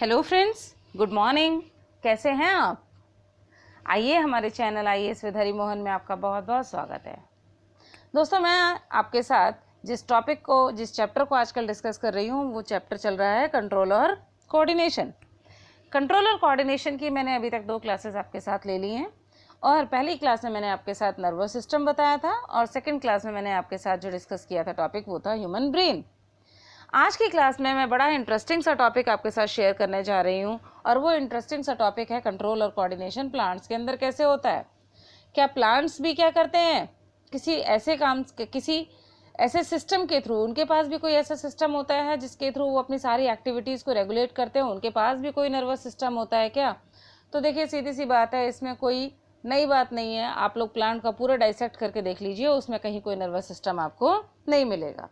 Hello friends, good morning. कैसे हैं आप? आइए हमारे channel IAS with Hari Mohan में आपका बहुत बहुत स्वागत है। दोस्तों, मैं आपके साथ जिस चैप्टर को आजकल डिस्कस कर रही हूँ वो चैप्टर चल रहा है कंट्रोल और कोऑर्डिनेशन। कंट्रोल और कोऑर्डिनेशन की मैंने अभी तक 2 क्लासेस आपके साथ ले ली हैं और पहली क्लास में मैंने आपके साथ नर्वस सिस्टम बताया था और सेकेंड क्लास में मैंने आपके साथ जो डिस्कस किया था टॉपिक वो था ह्यूमन ब्रेन। आज की क्लास में मैं बड़ा इंटरेस्टिंग सा टॉपिक आपके साथ शेयर करने जा रही हूँ और वो इंटरेस्टिंग सा टॉपिक है कंट्रोल और कोऑर्डिनेशन प्लांट्स के अंदर कैसे होता है। क्या प्लांट्स भी क्या करते हैं किसी ऐसे सिस्टम के थ्रू, उनके पास भी कोई ऐसा सिस्टम होता है जिसके थ्रू वो अपनी सारी एक्टिविटीज़ को रेगुलेट करते हैं? उनके पास भी कोई नर्वस सिस्टम होता है क्या? तो देखिए, सीधी सी बात है, इसमें कोई नई बात नहीं है। आप लोग प्लांट का पूरा डाइसेक्ट करके देख लीजिए, उसमें कहीं कोई नर्वस सिस्टम आपको नहीं मिलेगा।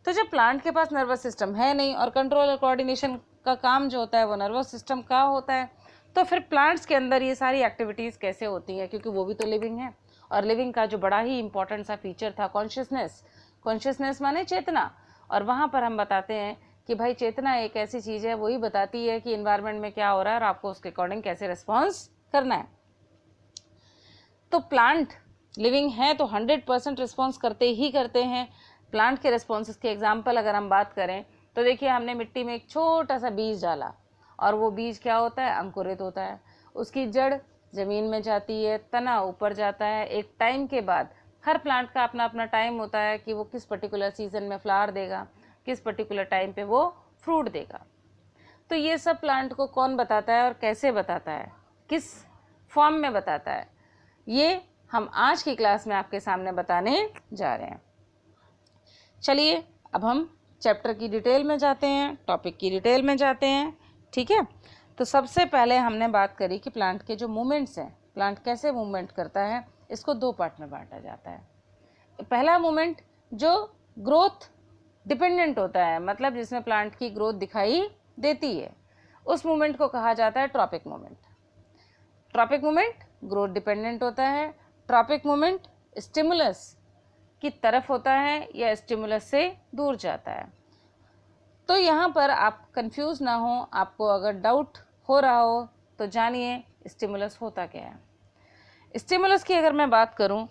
तो जब प्लांट के पास नर्वस सिस्टम है नहीं और कंट्रोल और कोऑर्डिनेशन का काम जो होता है वो नर्वस सिस्टम का होता है, तो फिर प्लांट्स के अंदर ये सारी एक्टिविटीज़ कैसे होती हैं? क्योंकि वो भी तो लिविंग है और लिविंग का जो बड़ा ही इंपॉर्टेंट सा फीचर था कॉन्शियसनेस माने चेतना। और वहाँ पर हम बताते हैं कि भाई चेतना एक ऐसी चीज़ है, वही बताती है कि इन्वायरमेंट में क्या हो रहा है और आपको उसके अकॉर्डिंग कैसे रिस्पॉन्स करना है। तो प्लांट लिविंग है तो 100% रिस्पॉन्स करते ही करते हैं। प्लांट के रिस्पॉन्सेस के एग्जाम्पल अगर हम बात करें तो देखिए, हमने मिट्टी में एक छोटा सा बीज डाला और वो बीज क्या होता है? अंकुरित होता है। उसकी जड़ ज़मीन में जाती है, तना ऊपर जाता है। एक टाइम के बाद हर प्लांट का अपना अपना टाइम होता है कि वो किस पर्टिकुलर सीजन में फ्लावर देगा, किस पर्टिकुलर टाइम पे वो फ्रूट देगा। तो ये सब प्लांट को कौन बताता है और कैसे बताता है, किस फॉर्म में बताता है, ये हम आज की क्लास में आपके सामने बताने जा रहे हैं। चलिए अब हम चैप्टर की डिटेल में जाते हैं, टॉपिक की डिटेल में जाते हैं। ठीक है, तो सबसे पहले हमने बात करी कि प्लांट के जो मूवमेंट्स हैं, प्लांट कैसे मूवमेंट करता है, इसको 2 पार्ट में बांटा जाता है। पहला मूवमेंट जो ग्रोथ डिपेंडेंट होता है, मतलब जिसमें प्लांट की ग्रोथ दिखाई देती है, उस मूवमेंट को कहा जाता है tropic movement. Tropic movement growth dependent होता है। ट्रॉपिक मूवमेंट स्टिमुलस की तरफ होता है या स्टिमुलस से दूर जाता है। तो यहाँ पर आप कंफ्यूज ना हो, आपको अगर डाउट हो रहा हो तो जानिए स्टिमुलस होता क्या है। स्टिमुलस की अगर मैं बात करूँ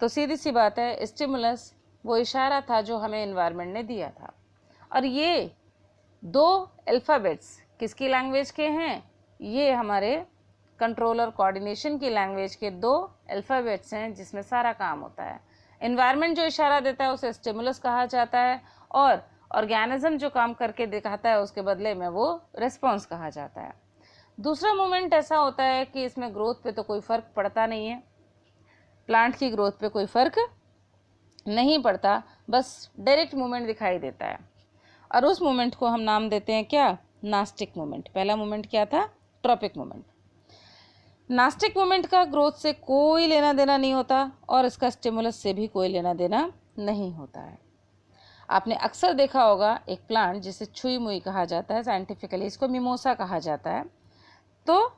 तो सीधी सी बात है, स्टिमुलस वो इशारा था जो हमें एनवायरनमेंट ने दिया था। और ये 2 अल्फ़ाबेट्स किसकी लैंग्वेज के हैं? ये हमारे कंट्रोल और कोऑर्डिनेशन की लैंग्वेज के 2 अल्फ़ाबेट्स हैं जिसमें सारा काम होता है। एनवायरनमेंट जो इशारा देता है उसे स्टिमुलस कहा जाता है और ऑर्गेनिज्म जो काम करके दिखाता है उसके बदले में वो रिस्पॉन्स कहा जाता है। दूसरा मूवमेंट ऐसा होता है कि इसमें ग्रोथ पे तो कोई फ़र्क पड़ता नहीं है, प्लांट की ग्रोथ पे कोई फ़र्क नहीं पड़ता, बस डायरेक्ट मूवमेंट दिखाई देता है और उस मूवमेंट को हम नाम देते हैं क्या? Nastic movement. पहला मूवमेंट क्या था? Tropic movement. नास्टिक मूवमेंट का ग्रोथ से कोई लेना देना नहीं होता और इसका स्टिमुलस से भी कोई लेना देना नहीं होता है। आपने अक्सर देखा होगा एक प्लांट जिसे छुई मुई कहा जाता है, साइंटिफिकली इसको मिमोसा कहा जाता है। तो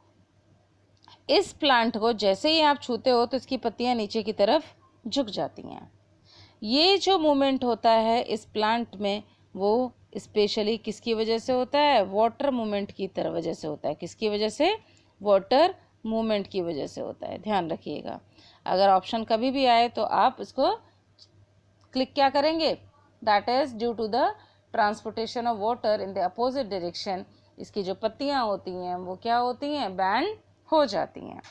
इस प्लांट को जैसे ही आप छूते हो तो इसकी पत्तियां नीचे की तरफ झुक जाती हैं। ये जो मूवमेंट होता है इस प्लांट में वो स्पेशली किसकी वजह से होता है? वाटर मूवमेंट की वजह से होता है। किसकी वजह से? वाटर मूवमेंट की वजह से होता है। ध्यान रखिएगा, अगर ऑप्शन कभी भी आए तो आप इसको क्लिक क्या करेंगे? That is due to the transportation of water in the opposite direction. इसकी जो पत्तियां होती हैं वो क्या होती हैं? बैंड हो जाती हैं।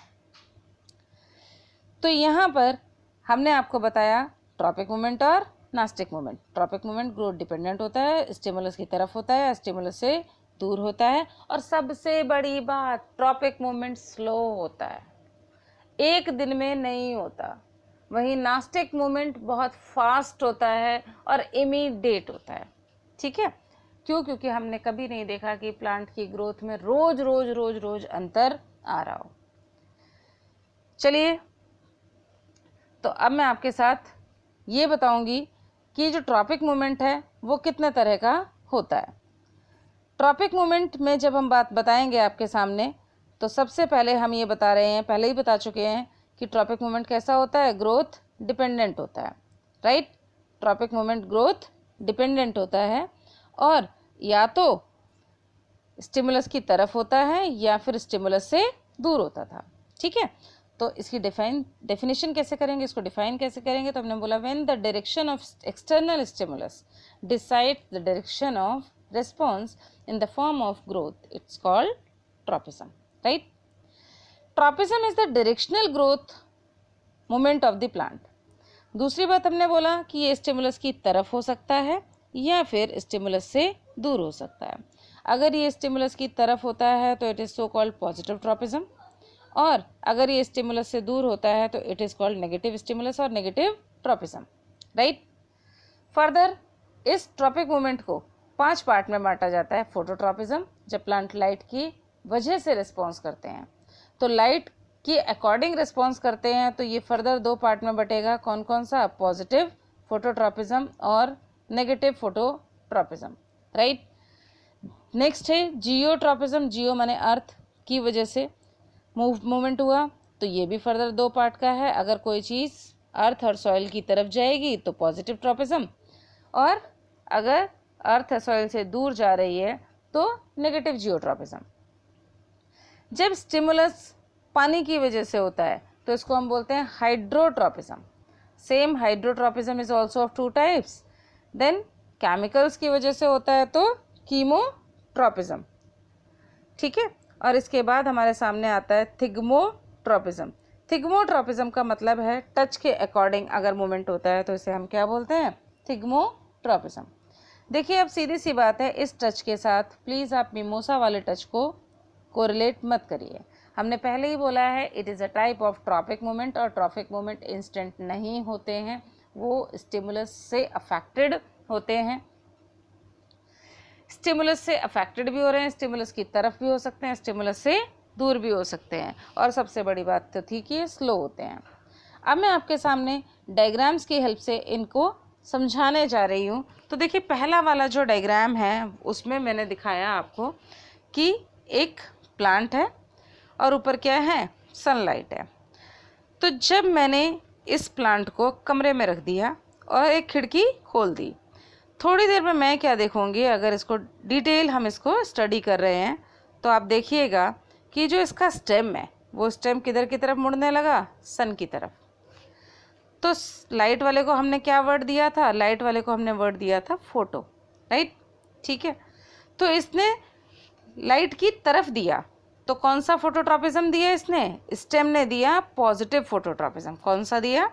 तो यहाँ पर हमने आपको बताया ट्रॉपिक मूवमेंट और nastic movement. Tropic movement growth dependent होता है, स्टिमुलस की तरफ होता है, स्टिमुलस से दूर होता है और सबसे बड़ी बात, ट्रॉपिक मूवमेंट स्लो होता है, एक दिन में नहीं होता। वहीं नास्टिक मूवमेंट बहुत फास्ट होता है और इमीडिएट होता है। ठीक है, क्यों? क्योंकि हमने कभी नहीं देखा कि प्लांट की ग्रोथ में रोज रोज रोज रोज अंतर आ रहा हो। चलिए, तो अब मैं आपके साथ ये बताऊंगी कि जो ट्रॉपिक मूवमेंट है वो कितने तरह का होता है। ट्रॉपिक मूवमेंट में जब हम बात बताएंगे आपके सामने तो सबसे पहले हम ये बता रहे हैं, पहले ही बता चुके हैं कि ट्रॉपिक मूवमेंट कैसा होता है? ग्रोथ डिपेंडेंट होता है, right. Tropic movement growth dependent होता है और या तो स्टिमुलस की तरफ होता है या फिर स्टिमुलस से दूर होता था। ठीक है, तो इसकी डेफिनेशन कैसे करेंगे, इसको डिफाइन कैसे करेंगे, तो हमने बोला when the direction of external stimulus decide the direction of response in the form of growth, it's called tropism, right. Tropism is the directional growth movement of the plant. दूसरी बात हमने बोला कि ये स्टिमुलस की तरफ हो सकता है या फिर स्टिमुलस से दूर हो सकता है। अगर ये स्टिमुलस की तरफ होता है तो it is so called positive tropism, और अगर ये स्टिमुलस से दूर होता है तो it is called negative stimulus और नेगेटिव ट्रॉपिज्म, राइट। फर्दर इस ट्रॉपिक मूवमेंट को 5 पार्ट में बांटा जाता है। फोटोट्रॉपिज्म, जब प्लांट लाइट की वजह से रिस्पॉन्स करते हैं, तो लाइट की अकॉर्डिंग रिस्पॉन्स करते हैं, तो ये फर्दर 2 पार्ट में बटेगा। कौन कौन सा? पॉजिटिव फोटोट्रॉपिज्म और नेगेटिव फोटोट्रॉपिज्म, राइट। नेक्स्ट है जियोट्रॉपिज्म। जियो माने अर्थ की वजह से मूवमेंट हुआ, तो ये भी फर्दर 2 पार्ट का है। अगर कोई चीज़ अर्थ और सॉइल की तरफ जाएगी तो पॉजिटिव ट्रॉपिज्म, और अगर अर्थ और सॉइल से दूर जा रही है तो नेगेटिव जियोट्रॉपिज्म। जब स्टिमुलस पानी की वजह से होता है तो इसको हम बोलते हैं hydrotropism. Same hydrotropism is also of 2 types. Then chemicals की वजह से होता है तो कीमोट्रॉपिज्म, ठीक है। और इसके बाद हमारे सामने आता है थिग्मोट्रॉपिज्म। थिग्मोट्रॉपिज्म का मतलब है टच के अकॉर्डिंग अगर मूवमेंट होता है तो इसे हम क्या बोलते हैं? थिग्मोट्रॉपिज्म। देखिए अब सीधी सी बात है, इस टच के साथ प्लीज़ आप मिमोसा वाले टच को कोरिलेट मत करिए। हमने पहले ही बोला है it is a type of tropic movement, और ट्रॉपिक मूवमेंट इंस्टेंट नहीं होते हैं, वो स्टिमुलस से अफेक्टेड होते हैं। स्टिमुलस से अफेक्टेड भी हो रहे हैं, स्टिमुलस की तरफ भी हो सकते हैं, स्टिमुलस से दूर भी हो सकते हैं, और सबसे बड़ी बात तो थी कि ये स्लो होते हैं। अब मैं आपके सामने डायग्राम्स की हेल्प से इनको समझाने जा रही हूँ। तो देखिए पहला वाला जो डायग्राम है उसमें मैंने दिखाया आपको कि एक प्लांट है और ऊपर क्या है? सनलाइट है। तो जब मैंने इस प्लांट को कमरे में रख दिया और एक खिड़की खोल दी, थोड़ी देर में मैं क्या देखूंगी, अगर इसको डिटेल हम इसको स्टडी कर रहे हैं तो आप देखिएगा कि जो इसका स्टेम है वो स्टेम किधर की तरफ मुड़ने लगा? सन की तरफ। तो लाइट वाले को हमने क्या वर्ड दिया था? लाइट वाले को हमने वर्ड दिया था फोटो, राइट, ठीक है। तो इसने लाइट की तरफ दिया, तो कौन सा फोटोट्रॉपिज्म दिया इसने? स्टेम ने दिया पॉजिटिव फोटोट्रॉपिज्म। कौन सा दिया?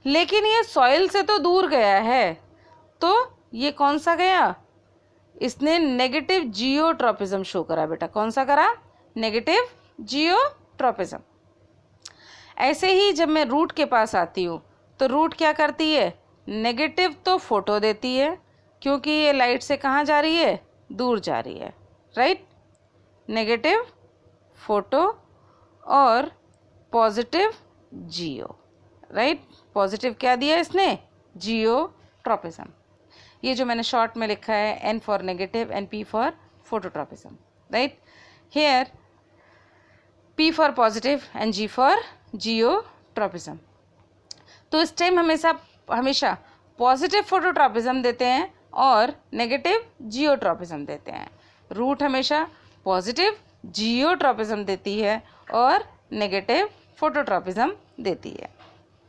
लेकिन ये सॉइल से तो दूर गया है, तो ये कौन सा गया? इसने नेगेटिव जियोट्रॉपिज्म शो करा बेटा। कौन सा करा? Negative geotropism. ऐसे ही जब मैं रूट के पास आती हूँ तो रूट क्या करती है? नेगेटिव तो फोटो देती है, क्योंकि ये लाइट से कहाँ जा रही है? दूर जा रही है, राइट। नेगेटिव फोटो और पॉजिटिव जियो, राइट। पॉजिटिव क्या दिया इसने? जियोट्रॉपिज्म। ये जो मैंने शॉर्ट में लिखा है, N for negative and P for phototropism, right. Here P for positive and G for geotropism. तो स्टेम हमेशा पॉजिटिव फोटोट्रॉपिज्म देते हैं और नेगेटिव जियोट्रॉपिज्म देते हैं। रूट हमेशा पॉजिटिव जियोट्रॉपिज्म देती है और नेगेटिव फोटोट्रॉपिज्म देती है,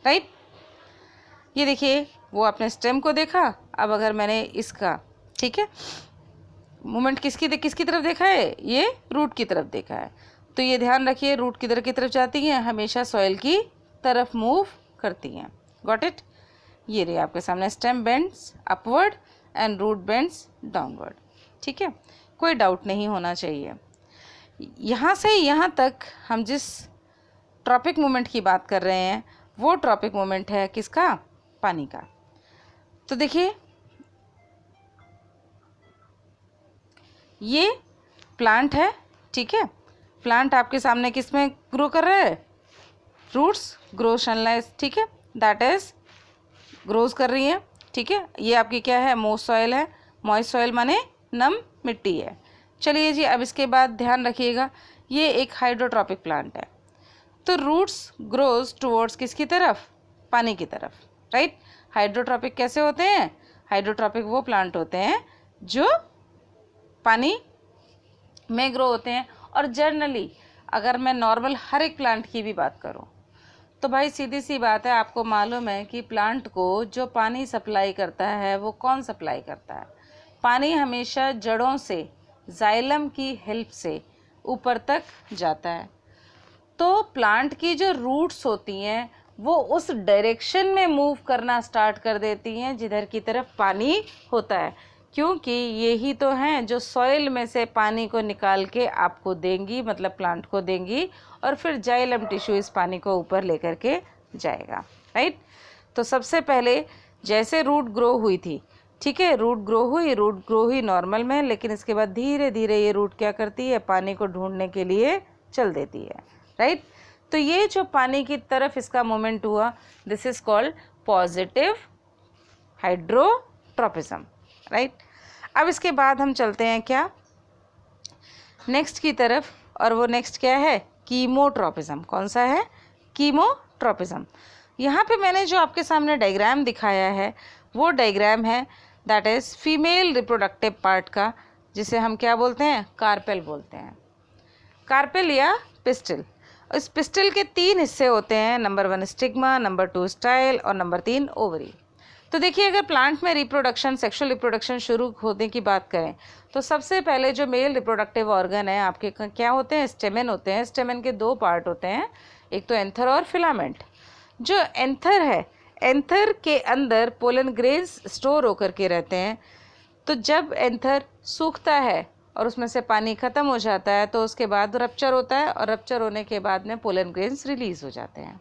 राइट। ये देखिए वो आपने स्टेम को देखा। अब अगर मैंने इसका, ठीक है, मूवमेंट किसकी तरफ देखा है? ये रूट की तरफ देखा है। तो ये ध्यान रखिए, रूट किधर की तरफ जाती हैं? हमेशा सॉइल की तरफ मूव करती हैं। Got it? ये रही आपके सामने, stem bends upward and root bends downward, ठीक है। कोई डाउट नहीं होना चाहिए। यहाँ से यहाँ तक हम जिस ट्रॉपिक मूवमेंट की बात कर रहे हैं वो ट्रॉपिक मूवमेंट है किसका? पानी का। तो देखिए ये प्लांट है, ठीक है। प्लांट आपके सामने किस में ग्रो कर रहा है? रूट्स ग्रो सनलाइट, ठीक है, दैट इज ग्रोज कर रही है, ठीक है। ये आपकी क्या है? मॉइस्ट सॉइल है। मॉइस्ट सॉइल माने नम मिट्टी है। चलिए जी, अब इसके बाद ध्यान रखिएगा, ये एक हाइड्रोट्रॉपिक प्लांट है। तो रूट्स ग्रोज टुवर्ड्स किसकी तरफ? पानी की तरफ, राइट। हाइड्रोट्रॉपिक कैसे होते हैं? हाइड्रोट्रॉपिक वो प्लांट होते हैं जो पानी में ग्रो होते हैं। और जनरली अगर मैं नॉर्मल हर एक प्लांट की भी बात करूं तो भाई सीधी सी बात है, आपको मालूम है कि प्लांट को जो पानी सप्लाई करता है वो कौन सप्लाई करता है? पानी हमेशा जड़ों से, जाइलम की हेल्प से ऊपर तक जाता है। तो प्लांट की जो रूट्स होती हैं वो उस डायरेक्शन में मूव करना स्टार्ट कर देती हैं जिधर की तरफ पानी होता है, क्योंकि यही तो हैं जो सॉइल में से पानी को निकाल के आपको देंगी, मतलब प्लांट को देंगी, और फिर जाइलम टिश्यू इस पानी को ऊपर लेकर के जाएगा, राइट। तो सबसे पहले जैसे रूट ग्रो हुई थी, ठीक है, रूट ग्रो हुई नॉर्मल में, लेकिन इसके बाद धीरे धीरे ये रूट क्या करती है, पानी को ढूंढने के लिए चल देती है, राइट। तो ये जो पानी की तरफ इसका मूवमेंट हुआ, this is called positive hydrotropism, right. अब इसके बाद हम चलते हैं क्या, नेक्स्ट की तरफ, और वो नेक्स्ट क्या है, कीमोट्रोपिज्म। कौन सा है? कीमोट्रोपिज्म। यहाँ पे मैंने जो आपके सामने डायग्राम दिखाया है वो डायग्राम है that is female reproductive part का, जिसे हम क्या बोलते हैं, कार्पेल बोलते हैं, कार्पेल या पिस्टिल। इस पिस्टिल के 3 हिस्से होते हैं, नंबर 1 स्टिग्मा, नंबर 2 स्टाइल और नंबर 3 ओवरी। तो देखिए, अगर प्लांट में रिप्रोडक्शन, सेक्सुअल रिप्रोडक्शन शुरू होने की बात करें तो सबसे पहले जो मेल रिप्रोडक्टिव ऑर्गन है आपके क्या होते हैं, स्टेमेन होते हैं। स्टेमेन के 2 पार्ट होते हैं, एक तो एंथर और फिलामेंट। जो एंथर है, एंथर के अंदर पोलन ग्रेन्स स्टोर होकर के रहते हैं। तो जब एंथर सूखता है और उसमें से पानी ख़त्म हो जाता है तो उसके बाद रप्चर होता है, और रप्चर होने के बाद में पोलन ग्रेन्स रिलीज़ हो जाते हैं।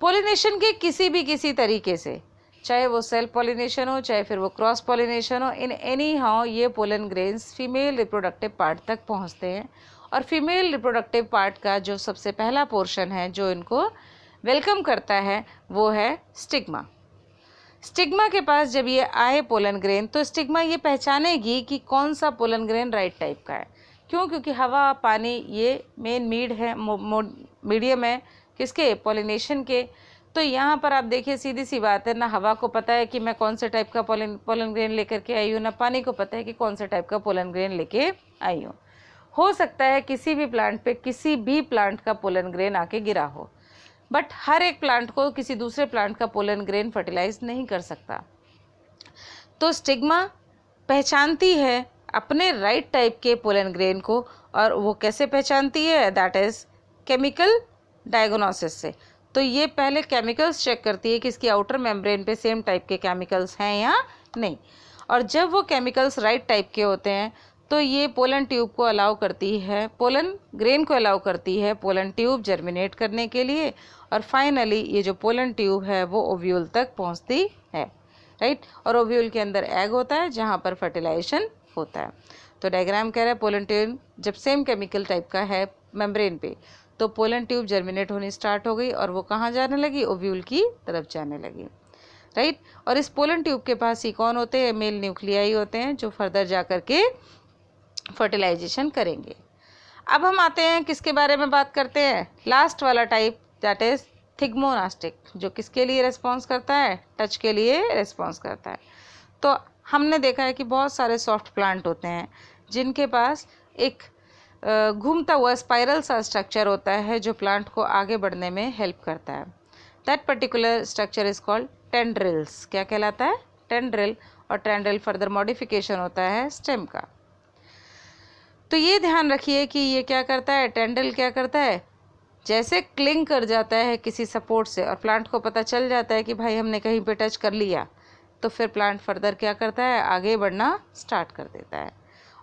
पोलिनेशन के किसी तरीके से, चाहे वो सेल्फ पॉलिनेशन हो, चाहे फिर वो क्रॉस पॉलिनेशन हो, इन एनी हाउ ये pollen grains female reproductive part तक पहुंचते हैं। और फीमेल रिप्रोडक्टिव पार्ट का जो सबसे पहला पोर्शन है जो इनको वेलकम करता है वो है स्टिग्मा। स्टिग्मा के पास जब ये आए पोलन ग्रेन, तो स्टिग्मा ये पहचानेगी कि कौन सा पोलन ग्रेन राइट टाइप का है। क्यों? क्योंकि हवा, पानी ये मेन मीडियम है किसके, पॉलिनेशन के। तो यहाँ पर आप देखिए, सीधी सी बात है ना, हवा को पता है कि मैं कौन से टाइप का पोलन ग्रेन लेकर के आई हूँ, ना पानी को पता है कि कौन से टाइप का पोलन ग्रेन लेके आई हूँ। हो सकता है किसी भी प्लांट पे किसी भी प्लांट का पोलन ग्रेन आके गिरा हो, बट हर एक प्लांट को किसी दूसरे प्लांट का पोलन ग्रेन फर्टिलाइज नहीं कर सकता। तो स्टिग्मा पहचानती है अपने राइट टाइप के पोलन ग्रेन को, और वो कैसे पहचानती है, दैट इज़ केमिकल डायग्नोसिस से। तो ये पहले केमिकल्स चेक करती है कि इसकी आउटर मेम्ब्रेन पे सेम टाइप के केमिकल्स हैं या नहीं, और जब वो केमिकल्स राइट टाइप के होते हैं तो ये पोलन ट्यूब को अलाउ करती है, पोलन ग्रेन को अलाउ करती है पोलन ट्यूब जर्मिनेट करने के लिए, और फाइनली ये जो पोलन ट्यूब है वो ओव्यूल तक पहुंचती है, राइट। और ओव्यूल के अंदर एग होता है जहां पर फर्टिलाइजेशन होता है। तो डायग्राम कह रहा है पोलन ट्यूब जब सेम केमिकल टाइप का है मेम्ब्रेन पे, तो पोलन ट्यूब जर्मिनेट होनी स्टार्ट हो गई और वो कहाँ जाने लगी, ओव्यूल की तरफ जाने लगी, राइट। और इस पोलन ट्यूब के पास ही कौन होते हैं, मेल न्यूक्लियाई होते हैं जो फर्दर जा कर के फर्टिलाइजेशन करेंगे। अब हम आते हैं किसके बारे में बात करते हैं, लास्ट वाला टाइप, दैट इज थिग्मोनास्टिक, जो किसके लिए रिस्पॉन्स करता है, टच के लिए रिस्पॉन्स करता है। तो हमने देखा है कि बहुत सारे सॉफ्ट प्लांट होते हैं जिनके पास एक घूमता हुआ स्पाइरल सा स्ट्रक्चर होता है जो प्लांट को आगे बढ़ने में हेल्प करता है। That particular structure is called tendrils. क्या कहलाता है, टेंड्रिल। और टेंड्रिल फर्दर मॉडिफिकेशन होता है स्टेम का। तो ये ध्यान रखिए कि ये क्या करता है, टेंड्रिल क्या करता है, जैसे क्लिंग कर जाता है किसी सपोर्ट से और प्लांट को पता चल जाता है कि भाई हमने कहीं पे टच कर लिया, तो फिर प्लांट फर्दर क्या करता है, आगे बढ़ना स्टार्ट कर देता है।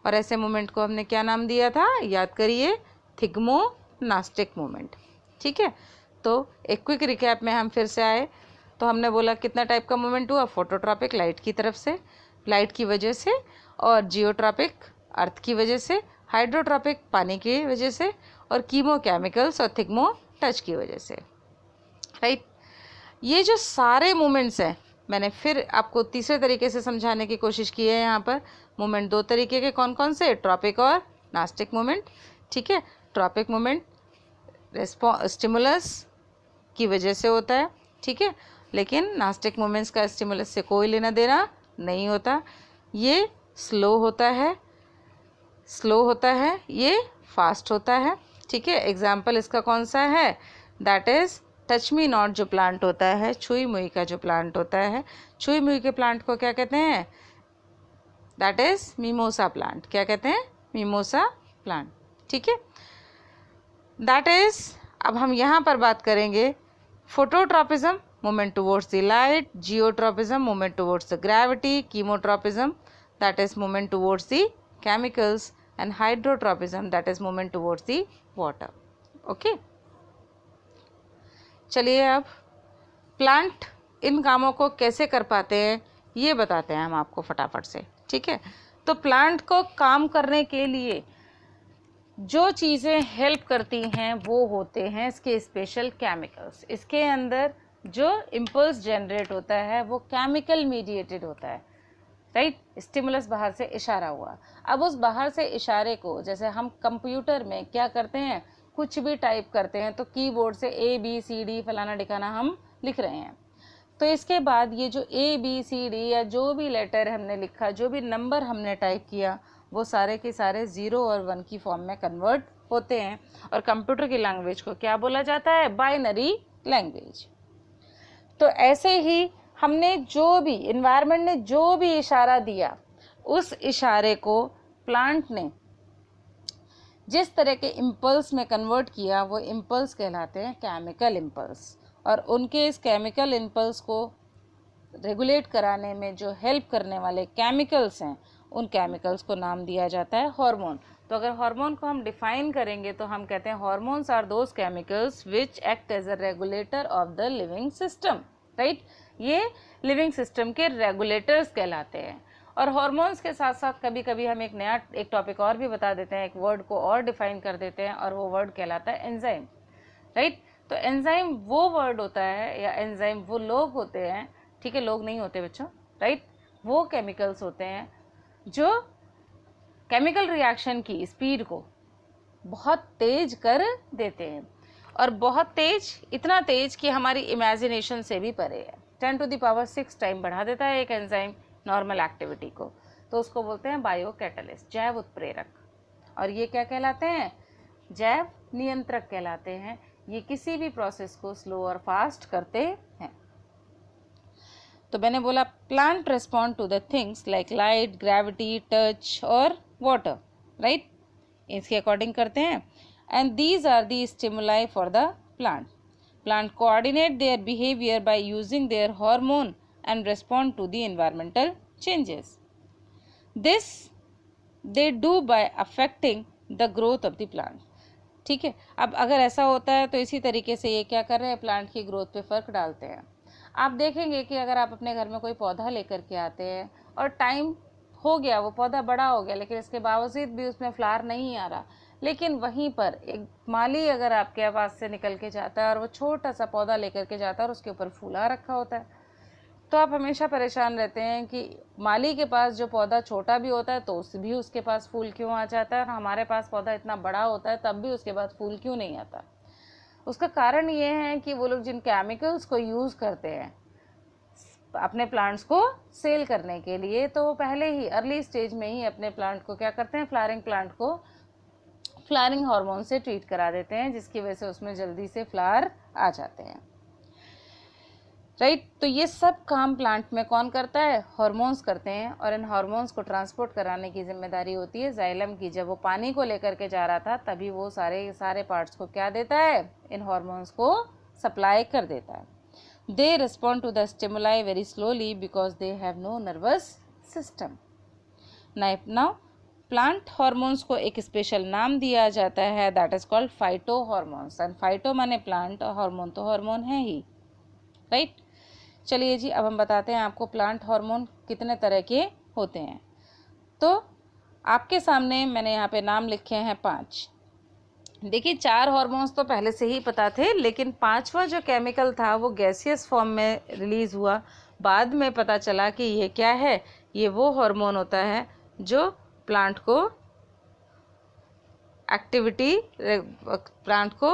और ऐसे मूवमेंट को हमने क्या नाम दिया था, याद करिए, थिग्मोनास्टिक मूवमेंट, ठीक है। तो एक क्विक रिकैप में हम फिर से आए तो हमने बोला कितना टाइप का मूवमेंट हुआ, फोटोट्रॉपिक लाइट की तरफ से, लाइट की वजह से, और जियोट्रॉपिक अर्थ की वजह से, हाइड्रोट्रॉपिक पानी की वजह से, और कीमोकेमिकल्स और थिग्मो टच की वजह से, राइट। ये जो सारे मूवमेंट्स हैं मैंने फिर आपको तीसरे तरीके से समझाने की कोशिश की है। यहाँ पर मूवमेंट 2 तरीके के, कौन कौन से, ट्रॉपिक और नास्टिक मूवमेंट, ठीक है। ट्रॉपिक मूवमेंट स्टिमुलस की वजह से होता है, ठीक है, लेकिन नास्टिक मूवमेंट्स का स्टिमुलस से कोई लेना देना नहीं होता। ये स्लो होता है, स्लो होता है, ये फास्ट होता है। ठीक है, एग्जाम्पल इसका कौन सा है, that is touch me not जो प्लांट होता है, छुई मुई का जो प्लांट होता है, छुई मुई के प्लांट को क्या कहते हैं, दैट इज़ मिमोसा प्लांट। क्या कहते हैं, मिमोसा प्लांट। ठीक है, दैट इज़, अब हम यहाँ पर बात करेंगे phototropism, movement towards the light, geotropism, movement towards the gravity, chemotropism, that is movement towards the chemicals, and hydrotropism, that is movement towards the water. Okay, चलिए अब प्लांट इन कामों को कैसे कर पाते हैं ये बताते हैं हम आपको फटाफट से। ठीक है, तो प्लांट को काम करने के लिए जो चीज़ें हेल्प करती हैं वो होते हैं इसके स्पेशल केमिकल्स। इसके अंदर जो इम्पल्स जनरेट होता है वो केमिकल मीडिएटेड होता है, राइट। स्टिमुलस बाहर से इशारा हुआ, अब उस बाहर से इशारे को, जैसे हम कंप्यूटर में क्या करते हैं, कुछ भी टाइप करते हैं तो कीबोर्ड से ABCD फलाना ठिकाना हम लिख रहे हैं, तो इसके बाद ये जो ABCD या जो भी लेटर हमने लिखा, जो भी नंबर हमने टाइप किया, वो सारे के सारे 0 और 1 की फॉर्म में कन्वर्ट होते हैं। और कंप्यूटर की लैंग्वेज को क्या बोला जाता है, बाइनरी लैंग्वेज। तो ऐसे ही हमने जो भी, इन्वायरमेंट ने जो भी इशारा दिया, उस इशारे को प्लांट ने जिस तरह के इम्पल्स में कन्वर्ट किया, वो इम्पल्स कहलाते हैं केमिकल इम्पल्स। और उनके इस केमिकल इम्पल्स को रेगुलेट कराने में जो हेल्प करने वाले केमिकल्स हैं, उन केमिकल्स को नाम दिया जाता है हार्मोन। तो अगर हार्मोन को हम डिफाइन करेंगे तो हम कहते हैं hormones are those chemicals which act as a regulator of the living system, right. ये लिविंग सिस्टम के रेगुलेटर्स कहलाते हैं। और हार्मोन्स के साथ साथ कभी कभी हम एक टॉपिक और भी बता देते हैं, एक वर्ड को और डिफाइन कर देते हैं, और वो वर्ड कहलाता है एंजाइम, राइट। तो एंजाइम वो वर्ड होता है, या एंजाइम वो लोग होते हैं, ठीक है, लोग नहीं होते बच्चों, राइट। वो केमिकल्स होते हैं जो केमिकल रिएक्शन की स्पीड को बहुत तेज कर देते हैं, और बहुत तेज, इतना तेज कि हमारी इमेजिनेशन से भी परे है। 10⁶ टाइम बढ़ा देता है एक एंजाइम नॉर्मल एक्टिविटी को, तो उसको बोलते हैं बायो कैटलिस्ट, जैव उत्प्रेरक। और ये क्या कहलाते हैं, जैव नियंत्रक कहलाते हैं। ये किसी भी प्रोसेस को स्लो और फास्ट करते हैं। तो मैंने बोला plant respond to the things like light, gravity, touch और वाटर, राइट, इसके अकॉर्डिंग करते हैं। And these are the stimuli for the plant. Plant coordinate their behaviour by using their hormone and respond to the environmental changes. This they do by affecting the growth of the plant. ठीक है, अब अगर ऐसा होता है तो इसी तरीके से ये क्या कर रहे हैं, प्लांट की ग्रोथ पे फ़र्क डालते हैं। आप देखेंगे कि अगर आप अपने घर में कोई पौधा लेकर के आते हैं और टाइम हो गया, वो पौधा बड़ा हो गया, लेकिन इसके बावजूद भी उसमें फ्लावर नहीं आ रहा, लेकिन वहीं पर एक माली अगर आपके पास से निकल के जाता है और वो छोटा सा पौधा लेकर के जाता है और उसके ऊपर फूल आ रखा होता है, तो आप हमेशा परेशान रहते हैं कि माली के पास जो पौधा छोटा भी होता है तो भी उसके पास फूल क्यों आ जाता है, और हमारे पास पौधा इतना बड़ा होता है तब भी उसके पास फूल क्यों नहीं आता। उसका कारण ये है कि वो लोग जिन केमिकल्स को यूज़ करते हैं अपने प्लांट्स को सेल करने के लिए, तो वो पहले ही अर्ली स्टेज में ही अपने प्लांट को क्या करते हैं, फ्लावरिंग प्लांट को फ्लावरिंग हार्मोन से ट्रीट करा देते हैं, जिसकी वजह से उसमें जल्दी से फ्लावर आ जाते हैं, राइट। तो ये सब काम प्लांट में कौन करता है, हार्मोन्स करते हैं। और इन हार्मोन्स को ट्रांसपोर्ट कराने की जिम्मेदारी होती है जाइलम की। जब वो पानी को लेकर के जा रहा था तभी वो सारे पार्ट्स को क्या देता है, इन हार्मोन्स को सप्लाई कर देता है। They respond to the stimuli very slowly because they have no nervous system. Now plant hormones को एक स्पेशल नाम दिया जाता है, that is called phyto hormones. And phyto माने प्लांट, और हार्मोन तो हार्मोन है ही, राइट। चलिए जी, अब हम बताते हैं आपको प्लांट हार्मोन कितने तरह के होते हैं। तो आपके सामने मैंने यहाँ पे नाम लिखे हैं 5। देखिए 4 हार्मोन्स तो पहले से ही पता थे, लेकिन 5वां जो केमिकल था वो गैसियस फॉर्म में रिलीज़ हुआ। बाद में पता चला कि ये क्या है, ये वो हार्मोन होता है जो प्लांट को एक्टिविटी, प्लांट को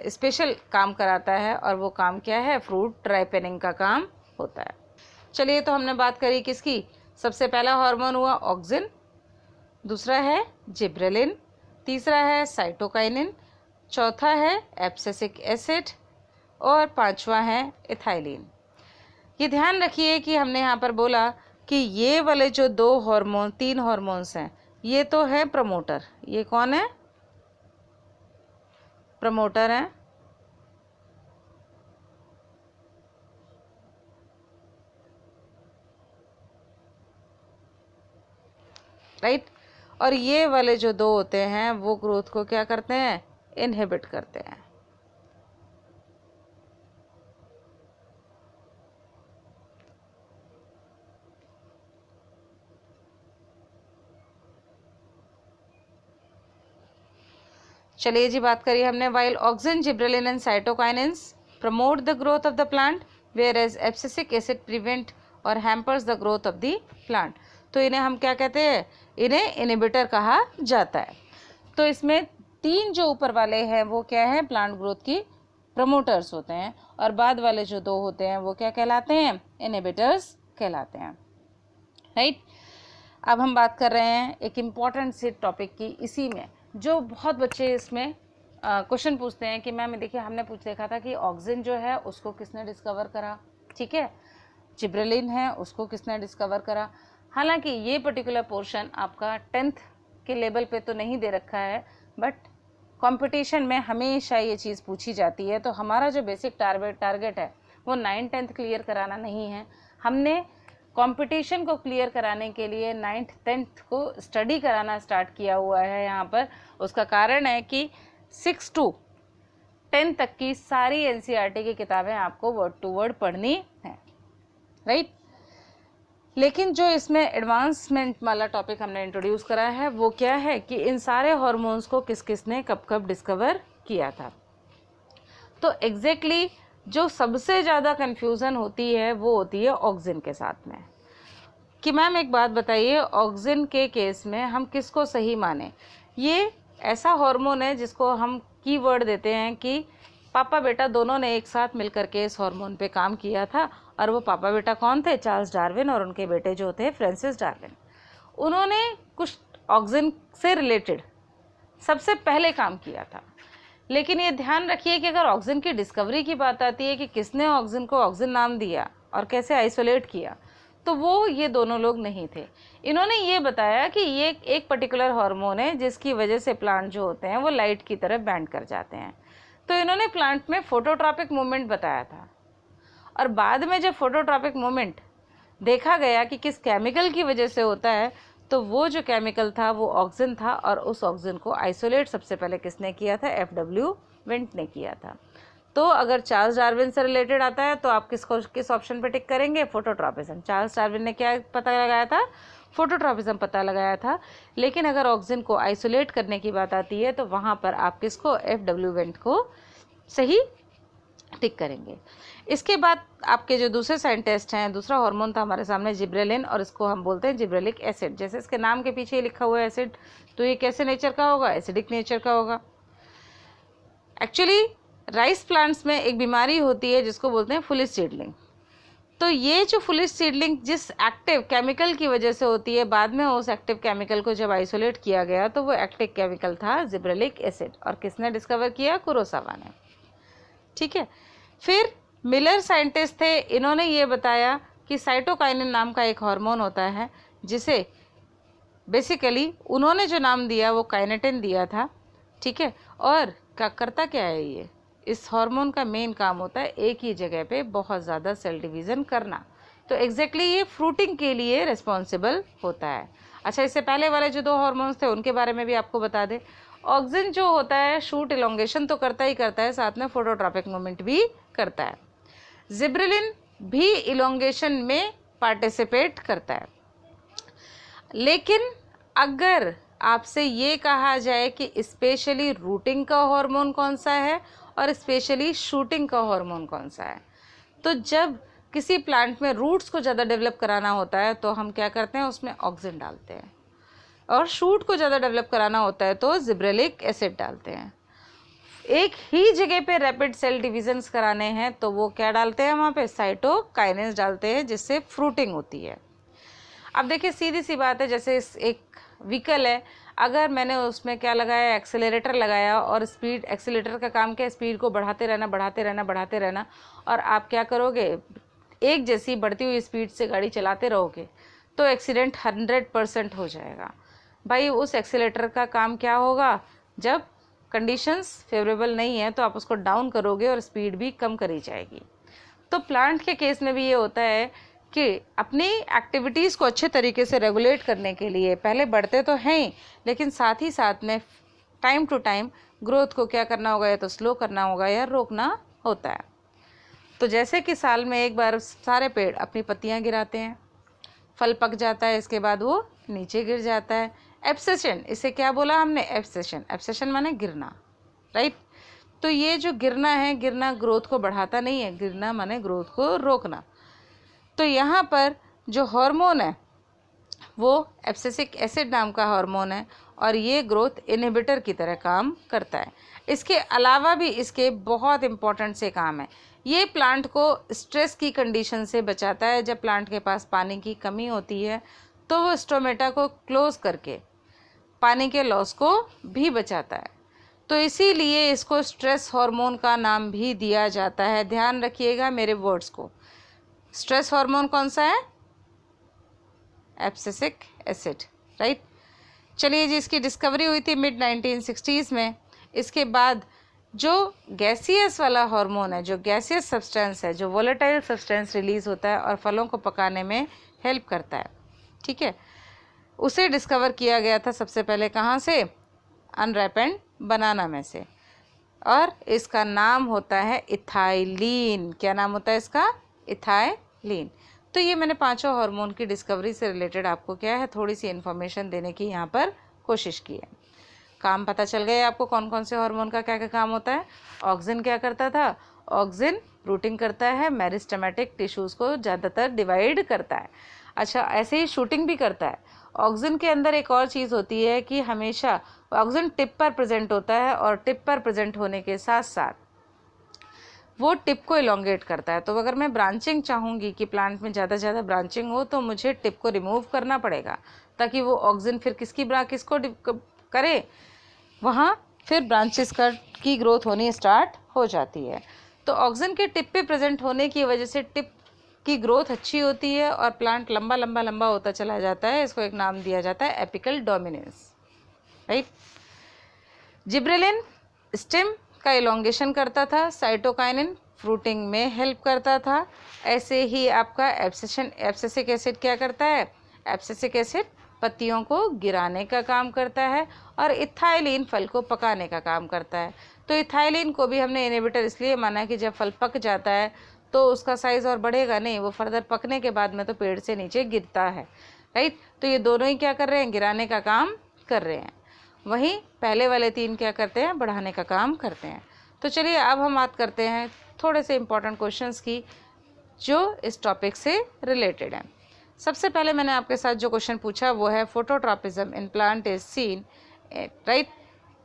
स्पेशल काम कराता है, और वो काम क्या है, फ्रूट राइपनिंग का काम होता है। चलिए, तो हमने बात करी किसकी, सबसे पहला हार्मोन हुआ ऑक्सिन, दूसरा है जिब्रेलिन, तीसरा है साइटोकाइनिन, चौथा है एब्सिसिक एसिड और पांचवा है इथाइलिन। ये ध्यान रखिए कि हमने यहाँ पर बोला कि ये वाले जो तीन हॉर्मोन्स हैं, ये तो है प्रमोटर। ये कौन है? प्रमोटर है। राइट। और ये वाले जो दो होते हैं वो ग्रोथ को क्या करते हैं? इनहिबिट करते हैं। चलिए जी, बात करिए हमने। While auxin, gibberellin and cytokinins promote the growth of the plant, whereas abscisic acid prevent or hampers the growth of the plant. तो इन्हें हम क्या कहते हैं? इन्हें इनहिबिटर कहा जाता है। तो इसमें तीन जो ऊपर वाले हैं वो क्या है? प्लांट ग्रोथ की प्रमोटर्स होते हैं, और बाद वाले जो दो होते हैं वो क्या कहलाते हैं? इनहिबिटर्स कहलाते हैं। राइट। अब हम बात कर रहे हैं एक इम्पॉर्टेंट सी टॉपिक की, इसी में जो बहुत बच्चे इसमें क्वेश्चन पूछते हैं कि मैम देखिए हमने देखा था कि ऑक्सिन जो है उसको किसने डिस्कवर करा, ठीक है, जिब्रेलिन है उसको किसने डिस्कवर करा। हालांकि ये पर्टिकुलर पोर्शन आपका 10th के लेवल पे तो नहीं दे रखा है, बट कंपटीशन में हमेशा ये चीज़ पूछी जाती है। तो हमारा जो बेसिक टारगेट है वो 9th 10th क्लियर कराना नहीं है। हमने कंपटीशन को क्लियर कराने के लिए 9th 10th को स्टडी कराना स्टार्ट किया हुआ है यहाँ पर। उसका कारण है कि 6 to 10 तक की सारी NCERT की किताबें आपको वर्ड टू वर्ड पढ़नी है। राइट। लेकिन जो इसमें एडवांसमेंट वाला टॉपिक हमने इंट्रोड्यूस करा है वो क्या है कि इन सारे हार्मोन्स को किस किस ने कब कब डिस्कवर किया था। तो एग्जैक्टली जो सबसे ज़्यादा कन्फ्यूज़न होती है वो होती है ऑक्सिन के साथ में, कि मैम एक बात बताइए, ऑक्सिन के केस में हम किसको सही माने? ये ऐसा हार्मोन है जिसको हम कीवर्ड देते हैं कि पापा बेटा दोनों ने एक साथ मिलकर के इस हार्मोन पे काम किया था, और वो पापा बेटा कौन थे? चार्ल्स डार्विन और उनके बेटे जो थे फ्रांसिस डार्विन। उन्होंने कुछ ऑक्सिन से रिलेटेड सबसे पहले काम किया था। लेकिन ये ध्यान रखिए कि अगर ऑक्सिन की डिस्कवरी की बात आती है कि किसने ऑक्सिन को ऑक्सिन नाम दिया और कैसे आइसोलेट किया, तो वो ये दोनों लोग नहीं थे। इन्होंने ये बताया कि ये एक पर्टिकुलर हार्मोन है जिसकी वजह से प्लांट जो होते हैं वो लाइट की तरफ बैंड कर जाते हैं। तो इन्होंने प्लांट में फोटोट्रॉपिक मूवमेंट बताया था, और बाद में जब फोटोट्रॉपिक मूवमेंट देखा गया कि किस केमिकल की वजह से होता है, तो वो जो केमिकल था वो ऑक्सिन था, और उस ऑक्सिन को आइसोलेट सबसे पहले किसने किया था? FW वेंट ने किया था। तो अगर चार्ल्स डार्विन से रिलेटेड आता है तो आप किस ऑप्शन पे टिक करेंगे? फोटोट्रॉपिज्म। चार्ल्स डार्विन ने क्या पता लगाया था? फोटोट्रॉपिज्म पता लगाया था। लेकिन अगर ऑक्सिन को आइसोलेट करने की बात आती है तो वहाँ पर आप किसको? FW वेंट को सही टिक करेंगे। इसके बाद आपके जो दूसरे साइंटिस्ट हैं, दूसरा हार्मोन था हमारे सामने जिब्रेलिन, और इसको हम बोलते हैं जिब्रेलिक एसिड। जैसे इसके नाम के पीछे लिखा हुआ है एसिड, तो ये कैसे नेचर का होगा? एसिडिक नेचर का होगा। एक्चुअली राइस प्लांट्स में एक बीमारी होती है जिसको बोलते हैं फुलिश सीडलिंग। तो ये जो फुलिश सीडलिंग जिस एक्टिव केमिकल की वजह से होती है, बाद में उस एक्टिव केमिकल को जब आइसोलेट किया गया तो वो एक्टिव केमिकल था जिब्रेलिक एसिड, और किसने डिस्कवर किया? कुरोसावा ने। ठीक है। फिर मिलर साइंटिस्ट थे, इन्होंने ये बताया कि साइटोकाइनिन नाम का एक हार्मोन होता है जिसे बेसिकली उन्होंने जो नाम दिया वो काइनेटिन दिया था। ठीक है। और क्या करता क्या है ये? इस हार्मोन का मेन काम होता है एक ही जगह पे बहुत ज़्यादा सेल डिवीज़न करना। तो एग्जैक्टली ये फ्रूटिंग के लिए रिस्पॉन्सिबल होता है। अच्छा, इससे पहले वाले जो दो हार्मोन्स थे उनके बारे में भी आपको बता दें। ऑक्सिन जो होता है शूट इलोंगेशन तो करता ही करता है, साथ में फोटोट्रॉपिक मूवमेंट भी करता है। जिब्रेलिन भी इलोंगेशन में पार्टिसिपेट करता है। लेकिन अगर आपसे ये कहा जाए कि स्पेशली रूटिंग का हार्मोन कौन सा है और स्पेशली शूटिंग का हार्मोन कौन सा है, तो जब किसी प्लांट में रूट्स को ज़्यादा डेवलप कराना होता है तो हम क्या करते हैं? उसमें ऑक्सिन डालते हैं, और शूट को ज़्यादा डेवलप कराना होता है तो जिब्रेलिक एसिड डालते हैं। एक ही जगह पे रैपिड सेल डिविजन्स कराने हैं तो वो क्या डालते हैं वहाँ पे? साइटोकाइनेस डालते हैं, जिससे फ्रूटिंग होती है। अब देखिए सीधी सी बात है, जैसे एक व्हीकल है, अगर मैंने उसमें क्या लगाया, एक्सेलरेटर लगाया, और स्पीड, एक्सेलरेटर का काम क्या है, स्पीड को बढ़ाते रहना बढ़ाते रहना बढ़ाते रहना, और आप क्या करोगे, एक जैसी बढ़ती हुई स्पीड से गाड़ी चलाते रहोगे तो एक्सीडेंट 100% हो जाएगा। भाई उस एक्सेलरेटर का काम क्या होगा, जब कंडीशंस फेवरेबल नहीं है तो आप उसको डाउन करोगे और स्पीड भी कम करी जाएगी। तो प्लांट के केस में भी ये होता है कि अपनी एक्टिविटीज़ को अच्छे तरीके से रेगुलेट करने के लिए पहले बढ़ते तो हैं ही, लेकिन साथ ही साथ में टाइम टू टाइम ग्रोथ को क्या करना होगा, या तो स्लो करना होगा या रोकना होता है। तो जैसे कि साल में एक बार सारे पेड़ अपनी पत्तियां गिराते हैं, फल पक जाता है, इसके बाद वो नीचे गिर जाता है। एब्सेशन, इसे क्या बोला हमने, एब्सेशन। एब्सेशन माने गिरना, राइट। तो ये जो गिरना है, गिरना ग्रोथ को बढ़ाता नहीं है, गिरना माने ग्रोथ को रोकना। तो यहाँ पर जो हार्मोन है वो एब्सिसिक एसिड नाम का हार्मोन है, और ये ग्रोथ इनहिबिटर की तरह काम करता है। इसके अलावा भी इसके बहुत इंपॉर्टेंट से काम है। ये प्लांट को स्ट्रेस की कंडीशन से बचाता है। जब प्लांट के पास पानी की कमी होती है तो वो स्टोमेटा को क्लोज करके पानी के लॉस को भी बचाता है। तो इसीलिए इसको स्ट्रेस हार्मोन का नाम भी दिया जाता है। ध्यान रखिएगा मेरे वर्ड्स को। स्ट्रेस हार्मोन कौन सा है, एब्सिसिक एसिड, राइट। चलिए जी, इसकी डिस्कवरी हुई थी मिड 1960s में। इसके बाद जो गैसियस वाला हार्मोन है, जो गैसियस सब्सटेंस है, जो वोलेटाइल सब्सटेंस रिलीज होता है और फलों को पकाने में हेल्प करता है, ठीक है, उसे डिस्कवर किया गया था सबसे पहले कहाँ से, अनरैपेंड बनाना में से, और इसका नाम होता है इथाइलिन। क्या नाम होता है इसका, इथाइलिन। तो ये मैंने पांचों हार्मोन की डिस्कवरी से रिलेटेड आपको क्या है, थोड़ी सी इन्फॉर्मेशन देने की यहाँ पर कोशिश की है। काम पता चल गया आपको कौन कौन से हार्मोन का क्या क्या काम होता है। ऑक्सिन क्या करता था, ऑक्सिन रूटिंग करता है, मेरिस्टेमेटिक टिश्यूज़ को ज़्यादातर डिवाइड करता है। अच्छा, ऐसे ही शूटिंग भी करता है। ऑक्सिन के अंदर एक और चीज़ होती है कि हमेशा ऑक्सिन टिप पर प्रेजेंट होता है, और टिप पर प्रेजेंट होने के साथ साथ वो टिप को इलोंगेट करता है। तो अगर मैं ब्रांचिंग चाहूँगी कि प्लांट में ज़्यादा से ज़्यादा ब्रांचिंग हो, तो मुझे टिप को रिमूव करना पड़ेगा, ताकि वो ऑक्सिन फिर किसको करे, वहाँ फिर ब्रांचेस की ग्रोथ होनी स्टार्ट हो जाती है। तो ऑक्सिन के टिप पे प्रेजेंट होने की वजह से टिप की ग्रोथ अच्छी होती है और प्लांट लंबा लंबा लंबा होता चला जाता है। इसको एक नाम दिया जाता है apical dominance, right. Gibberellin stem का इलोंगेशन करता था, साइटोकाइनिन फ्रूटिंग में हेल्प करता था। ऐसे ही आपका एब्सिसिक एसिड क्या करता है, एब्सिसिक एसिड पत्तियों को गिराने का काम करता है, और इथाइलिन फल को पकाने का काम करता है। तो इथाइलिन को भी हमने इनहिबिटर इसलिए माना कि जब फल पक जाता है तो उसका साइज़ और बढ़ेगा नहीं, वो फर्दर पकने के बाद में तो पेड़ से नीचे गिरता है, राइट। तो ये दोनों ही क्या कर रहे हैं, गिराने का काम कर रहे हैं। वहीं पहले वाले तीन क्या करते हैं, बढ़ाने का काम करते हैं। तो चलिए अब हम बात करते हैं थोड़े से इंपॉर्टेंट क्वेश्चंस की जो इस टॉपिक से रिलेटेड हैं। सबसे पहले मैंने आपके साथ जो क्वेश्चन पूछा वो है phototropism in plant is seen, right,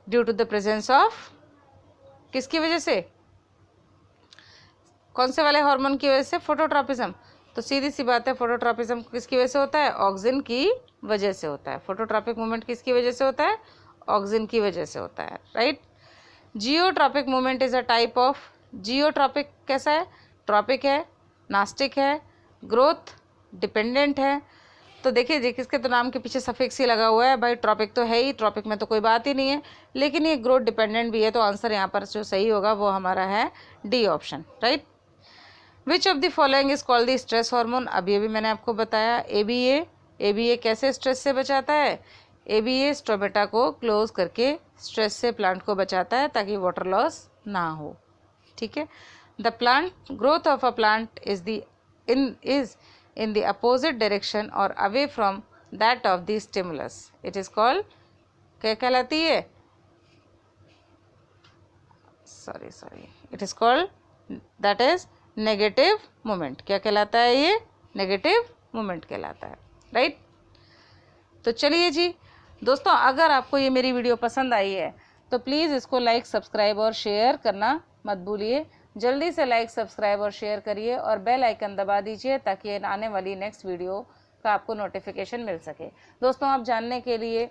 due to the presence of, किसकी वजह से, कौन से वाले हार्मोन की वजह से, फोटोट्रॉपिज्म। तो सीधी सी बात है, फोटोट्रॉपिज्म किसकी वजह से होता है, ऑक्सिन की वजह से होता है। फोटोट्रॉपिक मूवमेंट किसकी वजह से होता है, ऑक्सिन की वजह से होता है, right. Geotropic movement is a type of, geotropic कैसा है, ट्रॉपिक है, नास्टिक है, ग्रोथ डिपेंडेंट है। तो देखिए किसके तो नाम के पीछे सफिक्स ही लगा हुआ है, भाई ट्रॉपिक तो है ही, ट्रॉपिक में तो कोई बात ही नहीं है, लेकिन ये ग्रोथ डिपेंडेंट भी है। तो आंसर यहाँ पर जो सही होगा वो हमारा है D option, right. Which of the following is called the stress hormone, अब ये भी मैंने आपको बताया। एबीए कैसे स्ट्रेस से बचाता है, एबीए स्टोमेटा को क्लोज करके स्ट्रेस से प्लांट को बचाता है ताकि वाटर लॉस ना हो, ठीक है। The plant growth of a plant is in the opposite direction or away from that of the stimulus. It is called, क्या कहलाती है, sorry, it is called, that is negative movement। क्या कहलाता है ये, नेगेटिव मूवमेंट कहलाता है, right. तो चलिए जी दोस्तों, अगर आपको ये मेरी वीडियो पसंद आई है तो प्लीज़ इसको लाइक, सब्सक्राइब और शेयर करना मत भूलिए। जल्दी से लाइक, सब्सक्राइब और शेयर करिए और बेल आइकन दबा दीजिए ताकि आने वाली नेक्स्ट वीडियो का आपको नोटिफिकेशन मिल सके। दोस्तों, आप जानने के लिए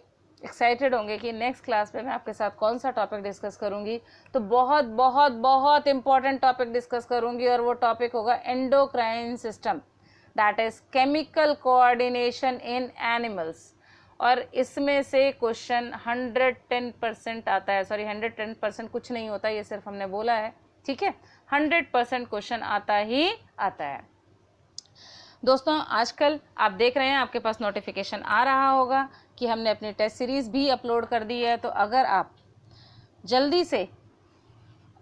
एक्साइटेड होंगे कि नेक्स्ट क्लास पे मैं आपके साथ कौन सा टॉपिक डिस्कस करूंगी। तो बहुत बहुत बहुत इंपॉर्टेंट टॉपिक डिस्कस करूंगी और वो टॉपिक होगा endocrine system, that is chemical coordination in animals. और इसमें से क्वेश्चन 110% आता है, सॉरी 110% कुछ नहीं होता, ये सिर्फ हमने बोला है, ठीक है। 100% क्वेश्चन आता ही आता है। दोस्तों, आजकल आप देख रहे हैं आपके पास नोटिफिकेशन आ रहा होगा कि हमने अपनी टेस्ट सीरीज़ भी अपलोड कर दी है। तो अगर आप जल्दी से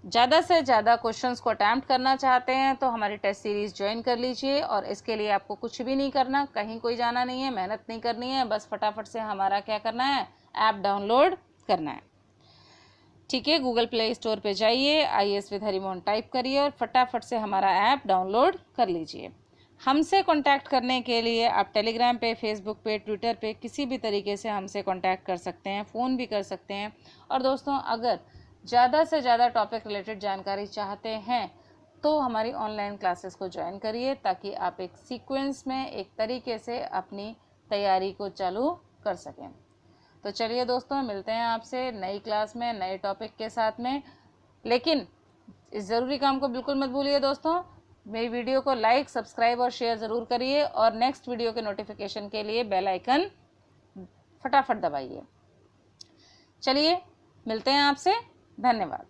ज़्यादा क्वेश्चंस को अटैम्प्ट करना चाहते हैं तो हमारी टेस्ट सीरीज़ ज्वाइन कर लीजिए। और इसके लिए आपको कुछ भी नहीं करना, कहीं कोई जाना नहीं है, मेहनत नहीं करनी है, बस फटाफट से हमारा क्या करना है, ऐप डाउनलोड करना है, ठीक है। गूगल प्ले स्टोर पे जाइए, IAS विद हरिमोहन टाइप करिए और फटाफट से हमारा ऐप डाउनलोड कर लीजिए। हमसे कांटेक्ट करने के लिए आप टेलीग्राम पे, फेसबुक पे, ट्विटर पे किसी भी तरीके से हमसे कांटेक्ट कर सकते हैं, फ़ोन भी कर सकते हैं। और दोस्तों, अगर ज़्यादा से ज़्यादा टॉपिक रिलेटेड जानकारी चाहते हैं तो हमारी ऑनलाइन क्लासेस को ज्वाइन करिए, ताकि आप एक सीक्वेंस में एक तरीके से अपनी तैयारी को चालू कर सकें। तो चलिए दोस्तों, मिलते हैं आपसे नई क्लास में नए टॉपिक के साथ में। लेकिन इस ज़रूरी काम को बिल्कुल मत भूलिए दोस्तों, मेरी वीडियो को लाइक, सब्सक्राइब और शेयर ज़रूर करिए और नेक्स्ट वीडियो के नोटिफिकेशन के लिए बेल आइकन फटाफट दबाइए। चलिए, मिलते हैं आपसे, धन्यवाद।